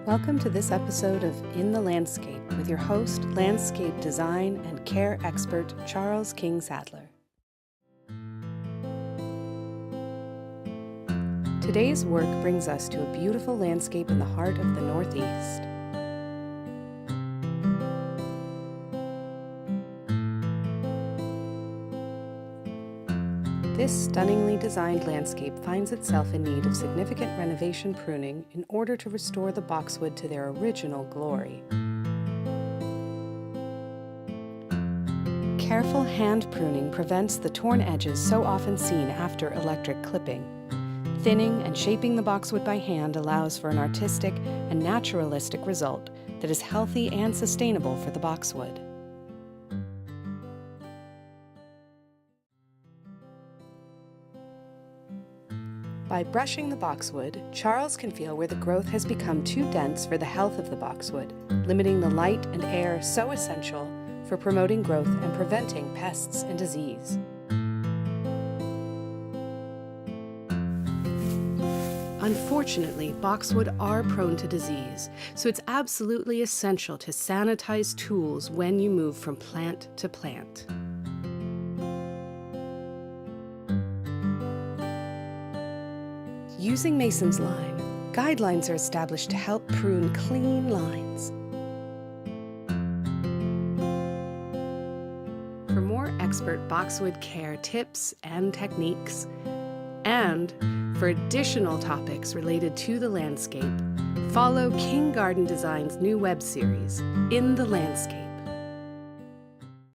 Welcome to this episode of In the Landscape with your host, landscape design and care expert Charles King Sadler. Today's work brings us to a beautiful landscape in the heart of the Northeast. This stunningly designed landscape finds itself in need of significant renovation pruning in order to restore the boxwood to their original glory. Careful hand pruning prevents the torn edges so often seen after electric clipping. Thinning and shaping the boxwood by hand allows for an artistic and naturalistic result that is healthy and sustainable for the boxwood. By brushing the boxwood, Charles can feel where the growth has become too dense for the health of the boxwood, limiting the light and air so essential for promoting growth and preventing pests and disease. Unfortunately, boxwood are prone to disease, so it's absolutely essential to sanitize tools when you move from plant to plant. Using Mason's line, guidelines are established to help prune clean lines. For more expert boxwood care tips and techniques, and for additional topics related to the landscape, follow King Garden Design's new web series, In the Landscape.